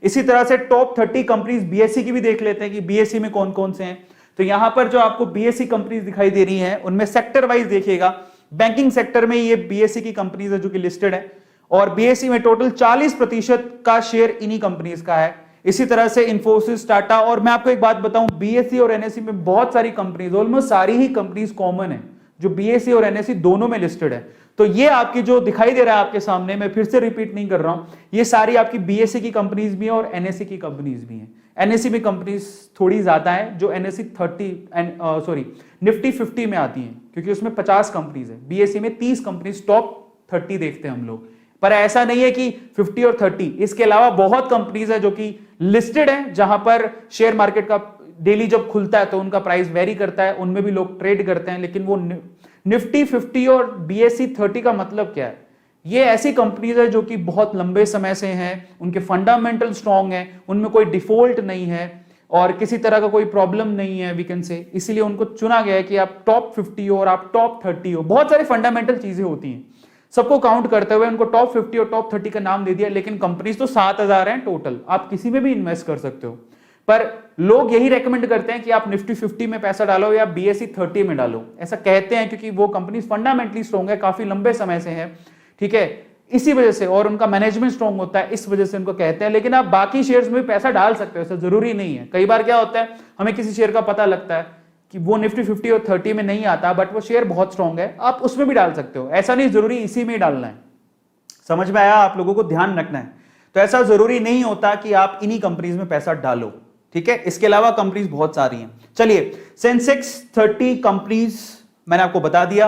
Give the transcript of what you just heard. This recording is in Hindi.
इसी तरह से टॉप 30 कंपनीज बीएसई की भी देख लेते हैं कि बीएसई में कौन कौन से हैं। तो यहां पर जो आपको बीएसई कंपनीज दिखाई दे रही हैं उनमें सेक्टर वाइज देखिएगा, बैंकिंग सेक्टर में ये बीएसई की कंपनीज है जो कि लिस्टेड है, और बीएसई में टोटल 40% का शेयर इन्हीं कंपनीज का है। इसी तरह से इंफोसिस, टाटा, और मैं आपको एक बात बताऊं, बीएसई और एनएसई में बहुत सारी कंपनीज, ऑलमोस्ट सारी ही कंपनीज कॉमन है जो बीएसई और एनएसई दोनों में लिस्टेड है। तो ये आपकी जो दिखाई दे रहा है आपके सामने, मैं फिर से रिपीट नहीं कर रहा हूं, ये सारी आपकी बीएसई की कंपनीज भी है और एनएसई की कंपनीज भी हैं। एनएसई में कंपनीज थोड़ी ज्यादा है जो एनएसई 30 निफ्टी 50 में आती हैं, क्योंकि उसमें 50 कंपनीज है। बीएसई में 30 कंपनीज, टॉप 30 देखते हैं हम लोग, पर ऐसा नहीं है कि 50 और 30, इसके अलावा बहुत कंपनीज है जो कि लिस्टेड है, जहां पर शेयर मार्केट का डेली जब खुलता है तो उनका प्राइस वेरी करता है, उनमें भी लोग ट्रेड करते हैं। लेकिन वो निफ्टी 50 और बीएसई 30 का मतलब क्या है? ये ऐसी कंपनीज है जो कि बहुत लंबे समय से हैं, उनके फंडामेंटल स्ट्रांग हैं, उनमें कोई डिफॉल्ट नहीं है और किसी तरह का कोई प्रॉब्लम नहीं है वी कैन से, इसीलिए उनको चुना गया है कि आप टॉप 50 हो और आप टॉप 30 हो। बहुत सारी फंडामेंटल चीजें होती हैं, सबको काउंट करते हुए उनको टॉप 50 और टॉप 30 का नाम दे दिया। लेकिन कंपनीज तो 7000 हैं टोटल, आप किसी में भी इन्वेस्ट कर सकते हो, पर लोग यही रेकमेंड करते हैं कि आप निफ्टी 50 में पैसा डालो या बीएसई 30 में डालो। ऐसा कहते हैं क्योंकि वो कंपनीज फंडामेंटली स्ट्रॉन्ग है, काफी लंबे समय से है, ठीक है, इसी वजह से, और उनका मैनेजमेंट स्ट्रॉन्ग होता है, इस वजह से उनको कहते हैं। लेकिन आप बाकी शेयर्स में भी पैसा डाल सकते हो, ऐसा जरूरी नहीं है। कई बार क्या होता है, हमें किसी शेयर का पता लगता है कि वो निफ्टी 50 और 30 में नहीं आता, बट वो शेयर बहुत स्ट्रॉन्ग है, आप उसमें भी डाल सकते हो। ऐसा नहीं जरूरी इसी में ही डालना है। समझ में आया? आप लोगों को ध्यान रखना है। तो ऐसा जरूरी नहीं होता कि आप इन्हीं कंपनीज में पैसा डालो, ठीक है। इसके अलावा कंपनीज बहुत सारी हैं। चलिए, सेंसेक्स 30 कंपनीज मैंने आपको बता दिया।